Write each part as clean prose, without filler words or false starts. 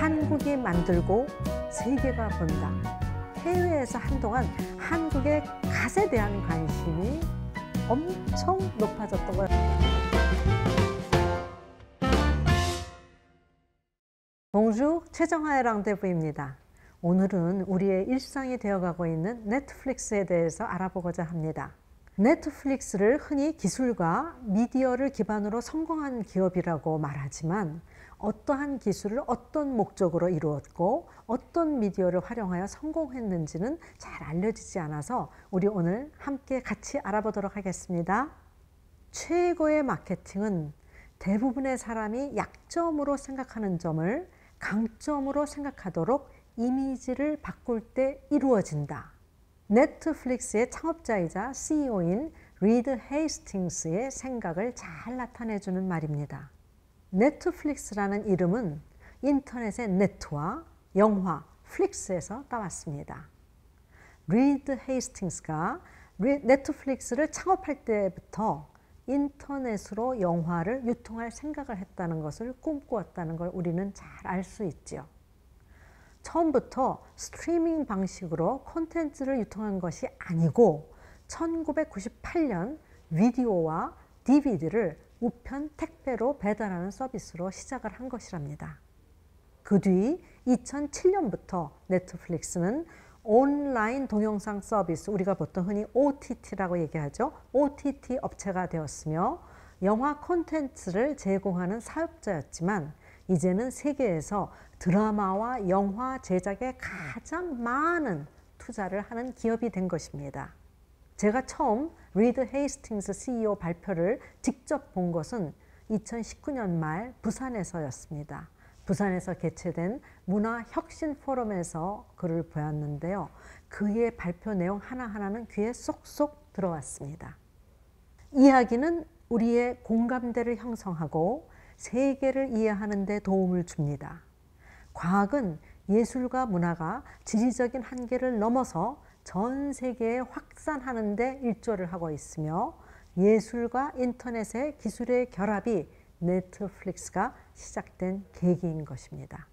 한국이 만들고 세계가 본다. 해외에서 한동안 한국의 갓에 대한 관심이 엄청 높아졌던 거예요. 봉주 최정화의 랑데부입니다. 오늘은 우리의 일상이 되어가고 있는 넷플릭스에 대해서 알아보고자 합니다. 넷플릭스를 흔히 기술과 미디어를 기반으로 성공한 기업이라고 말하지만 어떠한 기술을 어떤 목적으로 이루었고 어떤 미디어를 활용하여 성공했는지는 잘 알려지지 않아서 우리 오늘 함께 같이 알아보도록 하겠습니다. 최고의 마케팅은 대부분의 사람이 약점으로 생각하는 점을 강점으로 생각하도록 이미지를 바꿀 때 이루어진다. 넷플릭스의 창업자이자 CEO인 리드 헤이스팅스의 생각을 잘 나타내주는 말입니다. 넷플릭스라는 이름은 인터넷의 네트와 영화 플릭스에서 따왔습니다. 리드 헤이스팅스가 넷플릭스를 창업할 때부터 인터넷으로 영화를 유통할 생각을 했다는 것을 꿈꾸었다는 걸 우리는 잘 알 수 있지요. 처음부터 스트리밍 방식으로 콘텐츠를 유통한 것이 아니고 1998년 비디오와 DVD를 우편 택배로 배달하는 서비스로 시작을 한 것이랍니다. 그 뒤 2007년부터 넷플릭스는 온라인 동영상 서비스, 우리가 보통 흔히 OTT라고 얘기하죠. OTT 업체가 되었으며 영화 콘텐츠를 제공하는 사업자였지만 이제는 세계에서 드라마와 영화 제작에 가장 많은 투자를 하는 기업이 된 것입니다. 제가 처음 리드 헤이스팅스 CEO 발표를 직접 본 것은 2019년 말 부산에서였습니다. 부산에서 개최된 문화혁신 포럼에서 그를 보았는데요. 그의 발표 내용 하나하나는 귀에 쏙쏙 들어왔습니다. 이야기는 우리의 공감대를 형성하고 세계를 이해하는 데 도움을 줍니다. 과학은 예술과 문화가 지리적인 한계를 넘어서 전 세계에 확산하는 데 일조를 하고 있으며 예술과 인터넷의 기술의 결합이 넷플릭스가 시작된 계기인 것입니다.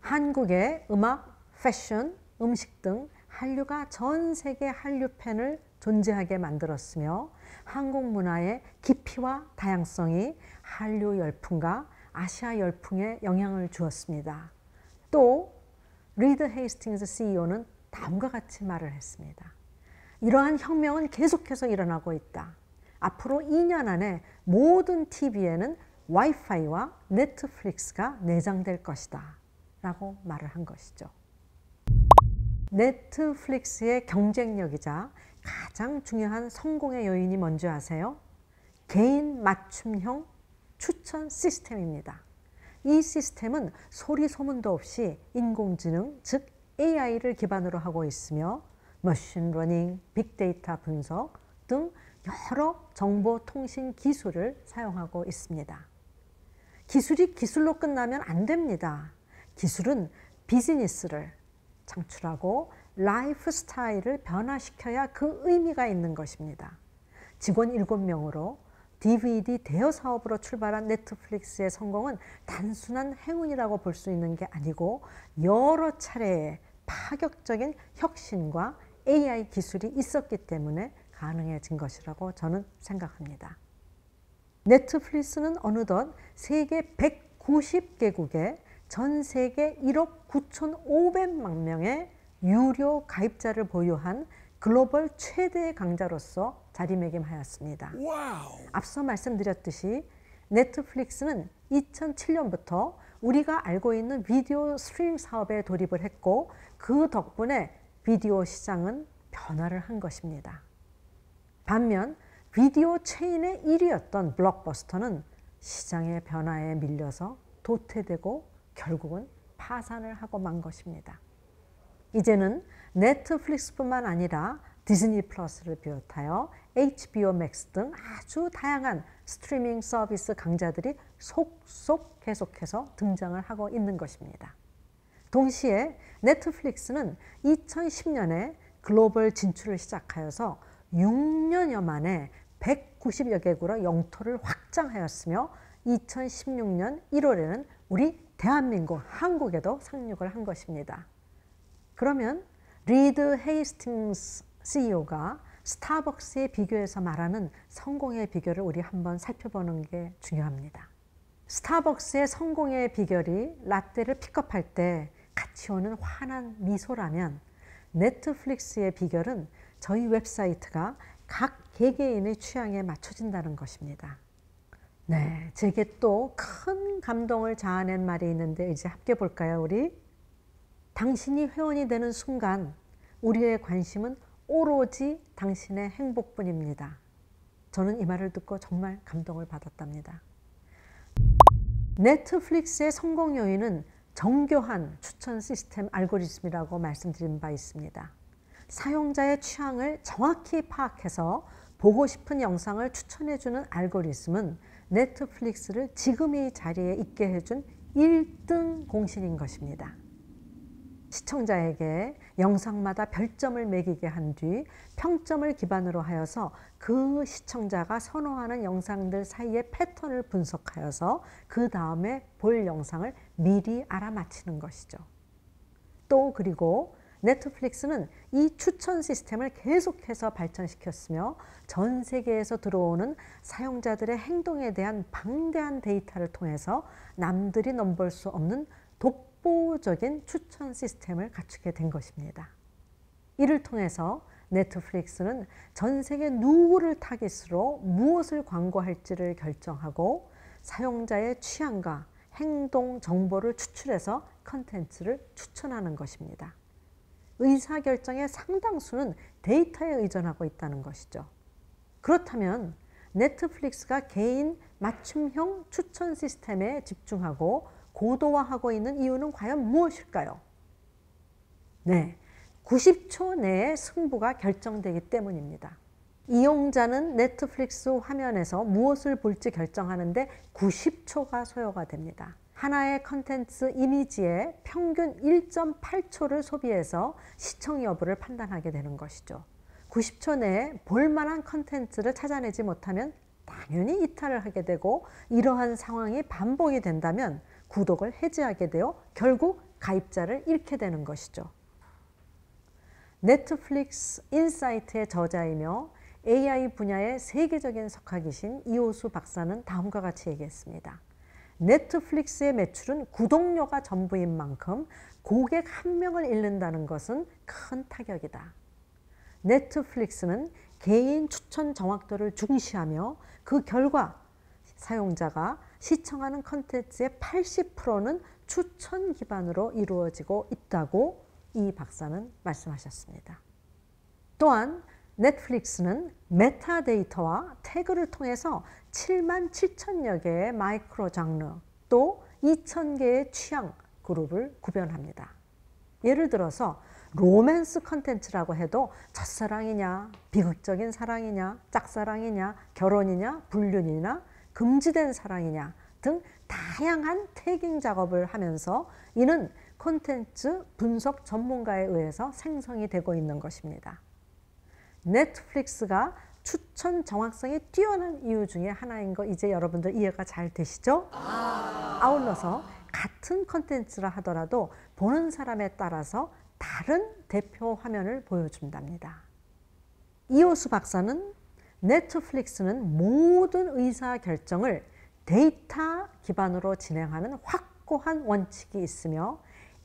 한국의 음악, 패션, 음식 등 한류가 전 세계 한류 팬을 존재하게 만들었으며 한국 문화의 깊이와 다양성이 한류 열풍과 아시아 열풍에 영향을 주었습니다. 또 리드 헤이스팅스 CEO는 다음과 같이 말을 했습니다. 이러한 혁명은 계속해서 일어나고 있다. 앞으로 2년 안에 모든 TV에는 와이파이와 넷플릭스가 내장될 것이다 라고 말을 한 것이죠. 넷플릭스의 경쟁력이자 가장 중요한 성공의 요인이 뭔지 아세요? 개인 맞춤형 추천 시스템입니다. 이 시스템은 소리 소문도 없이 인공지능, 즉 AI를 기반으로 하고 있으며 머신러닝, 빅데이터 분석 등 여러 정보통신 기술을 사용하고 있습니다. 기술이 기술로 끝나면 안 됩니다. 기술은 비즈니스를 창출하고 라이프 스타일을 변화시켜야 그 의미가 있는 것입니다. 직원 7명으로 DVD 대여 사업으로 출발한 넷플릭스의 성공은 단순한 행운이라고 볼 수 있는 게 아니고 여러 차례의 파격적인 혁신과 AI 기술이 있었기 때문에 가능해진 것이라고 저는 생각합니다. 넷플릭스는 어느덧 세계 190개국에 전 세계 1억 9,500만 명의 유료 가입자를 보유한 글로벌 최대 강자로서 자리매김하였습니다. 앞서 말씀드렸듯이 넷플릭스는 2007년부터 우리가 알고 있는 비디오 스트리밍 사업에 돌입을 했고 그 덕분에 비디오 시장은 변화를 한 것입니다. 반면 비디오 체인의 1위였던 블록버스터는 시장의 변화에 밀려서 도태되고 결국은 파산을 하고 만 것입니다. 이제는 넷플릭스뿐만 아니라 디즈니 플러스를 비롯하여 HBO 맥스 등 아주 다양한 스트리밍 서비스 강자들이 속속 계속해서 등장을 하고 있는 것입니다. 동시에 넷플릭스는 2010년에 글로벌 진출을 시작하여서 6년여 만에 190여 개국으로 영토를 확장하였으며 2016년 1월에는 우리 대한민국, 한국에도 상륙을 한 것입니다. 그러면 리드 헤이스팅스 CEO가 스타벅스에 비교해서 말하는 성공의 비결을 우리 한번 살펴보는 게 중요합니다. 스타벅스의 성공의 비결이 라떼를 픽업할 때 같이 오는 환한 미소라면 넷플릭스의 비결은 저희 웹사이트가 각 개개인의 취향에 맞춰진다는 것입니다. 네, 제게 또 큰 감동을 자아낸 말이 있는데 이제 함께 볼까요, 우리? 당신이 회원이 되는 순간 우리의 관심은 오로지 당신의 행복뿐입니다. 저는 이 말을 듣고 정말 감동을 받았답니다. 넷플릭스의 성공 요인은 정교한 추천 시스템 알고리즘이라고 말씀드린 바 있습니다. 사용자의 취향을 정확히 파악해서 보고 싶은 영상을 추천해주는 알고리즘은 넷플릭스를 지금 이 자리에 있게 해준 1등 공신인 것입니다. 시청자에게 영상마다 별점을 매기게 한 뒤 평점을 기반으로 하여서 그 시청자가 선호하는 영상들 사이의 패턴을 분석하여서 그 다음에 볼 영상을 미리 알아맞히는 것이죠. 또 그리고 넷플릭스는 이 추천 시스템을 계속해서 발전시켰으며 전 세계에서 들어오는 사용자들의 행동에 대한 방대한 데이터를 통해서 남들이 넘볼 수 없는 독보적인 추천 시스템을 갖추게 된 것입니다. 이를 통해서 넷플릭스는 전 세계 누구를 타깃으로 무엇을 광고할지를 결정하고 사용자의 취향과 행동 정보를 추출해서 컨텐츠를 추천하는 것입니다. 의사결정의 상당수는 데이터에 의존하고 있다는 것이죠. 그렇다면 넷플릭스가 개인 맞춤형 추천 시스템에 집중하고 고도화하고 있는 이유는 과연 무엇일까요? 네, 90초 내에 승부가 결정되기 때문입니다. 이용자는 넷플릭스 화면에서 무엇을 볼지 결정하는데 90초가 소요가 됩니다. 하나의 컨텐츠 이미지에 평균 1.8초를 소비해서 시청 여부를 판단하게 되는 것이죠. 90초 내에 볼만한 컨텐츠를 찾아내지 못하면 당연히 이탈을 하게 되고 이러한 상황이 반복이 된다면 구독을 해지하게 되어 결국 가입자를 잃게 되는 것이죠. 넷플릭스 인사이트의 저자이며 AI 분야의 세계적인 석학이신 이호수 박사는 다음과 같이 얘기했습니다. 넷플릭스의 매출은 구독료가 전부인 만큼 고객 한 명을 잃는다는 것은 큰 타격이다. 넷플릭스는 개인 추천 정확도를 중시하며 그 결과 사용자가 시청하는 컨텐츠의 80%는 추천 기반으로 이루어지고 있다고 이 박사는 말씀하셨습니다. 또한 넷플릭스는 메타데이터와 태그를 통해서 7만 7천여 개의 마이크로 장르 또 2,000개의 취향 그룹을 구별합니다. 예를 들어서 로맨스 컨텐츠라고 해도 첫사랑이냐, 비극적인 사랑이냐, 짝사랑이냐, 결혼이냐, 불륜이냐, 금지된 사랑이냐 등 다양한 태깅 작업을 하면서 이는 콘텐츠 분석 전문가에 의해서 생성이 되고 있는 것입니다. 넷플릭스가 추천 정확성이 뛰어난 이유 중에 하나인 거 이제 여러분들 이해가 잘 되시죠? 아울러서 같은 콘텐츠라 하더라도 보는 사람에 따라서 다른 대표 화면을 보여준답니다. 이호수 박사는 넷플릭스는 모든 의사결정을 데이터 기반으로 진행하는 확고한 원칙이 있으며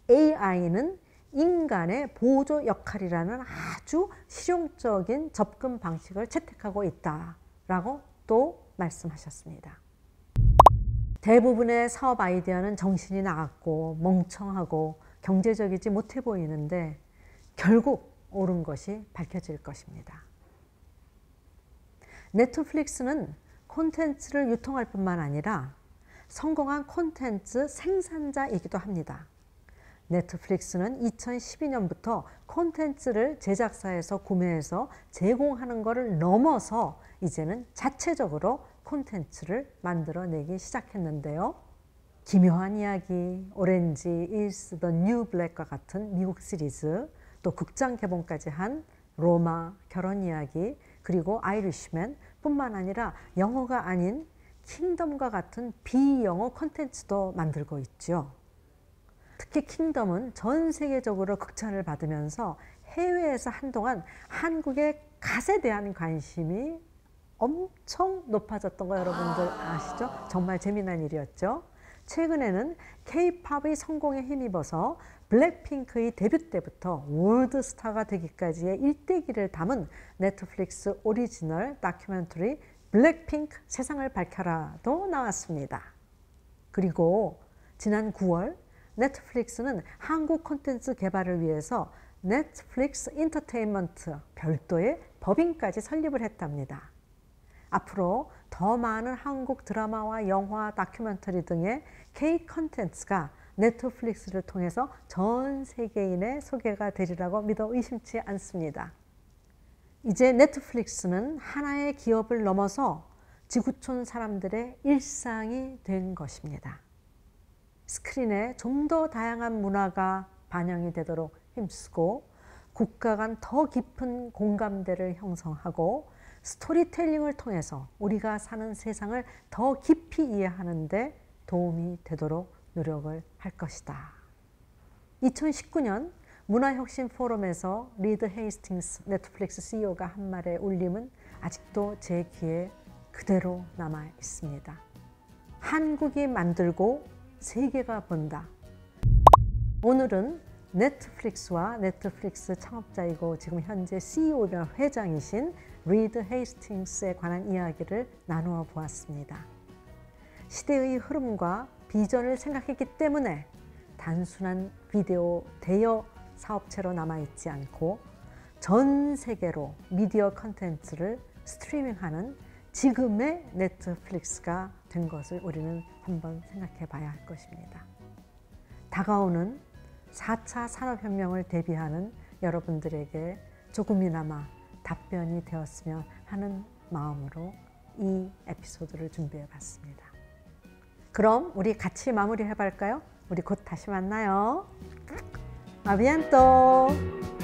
AI는 인간의 보조 역할이라는 아주 실용적인 접근 방식을 채택하고 있다라고 또 말씀하셨습니다. 대부분의 사업 아이디어는 정신이 나갔고 멍청하고 경제적이지 못해 보이는데 결국 옳은 것이 밝혀질 것입니다. 넷플릭스는 콘텐츠를 유통할 뿐만 아니라 성공한 콘텐츠 생산자이기도 합니다. 넷플릭스는 2012년부터 콘텐츠를 제작사에서 구매해서 제공하는 것을 넘어서 이제는 자체적으로 콘텐츠를 만들어내기 시작했는데요. 기묘한 이야기, 오렌지 is the new black과 같은 미국 시리즈, 또 극장 개봉까지 한 로마, 결혼 이야기, 그리고 아이리쉬맨 뿐만 아니라 영어가 아닌 킹덤과 같은 비영어 콘텐츠도 만들고 있죠. 특히 킹덤은 전 세계적으로 극찬을 받으면서 해외에서 한동안 한국의 갓에 대한 관심이 엄청 높아졌던 거 여러분들 아시죠? 정말 재미난 일이었죠. 최근에는 K-팝의 성공에 힘입어서 블랙핑크의 데뷔 때부터 월드스타가 되기까지의 일대기를 담은 넷플릭스 오리지널 다큐멘터리 블랙핑크 세상을 밝혀라도 나왔습니다. 그리고 지난 9월 넷플릭스는 한국 콘텐츠 개발을 위해서 넷플릭스 인터테인먼트 별도의 법인까지 설립을 했답니다. 앞으로 더 많은 한국 드라마와 영화, 다큐멘터리 등의 K 콘텐츠가 넷플릭스를 통해서 전 세계인의 소개가 되리라고 믿어 의심치 않습니다. 이제 넷플릭스는 하나의 기업을 넘어서 지구촌 사람들의 일상이 된 것입니다. 스크린에 좀 더 다양한 문화가 반영이 되도록 힘쓰고 국가 간 더 깊은 공감대를 형성하고 스토리텔링을 통해서 우리가 사는 세상을 더 깊이 이해하는 데 도움이 되도록 노력을 할 것이다. 2019년 문화혁신 포럼에서 리드 헤이스팅스 넷플릭스 CEO가 한 말의 울림은 아직도 제 귀에 그대로 남아 있습니다. 한국이 만들고 세계가 본다. 오늘은 넷플릭스와 넷플릭스 창업자이고 지금 현재 CEO이며 회장이신 리드 헤이스팅스에 관한 이야기를 나누어 보았습니다. 시대의 흐름과 비전을 생각했기 때문에 단순한 비디오 대여 사업체로 남아있지 않고 전 세계로 미디어 컨텐츠를 스트리밍하는 지금의 넷플릭스가 된 것을 우리는 한번 생각해 봐야 할 것입니다. 다가오는 4차 산업혁명을 대비하는 여러분들에게 조금이나마 답변이 되었으면 하는 마음으로 이 에피소드를 준비해 봤습니다. 그럼 우리 같이 마무리해 볼까요? 우리 곧 다시 만나요. 아비안또.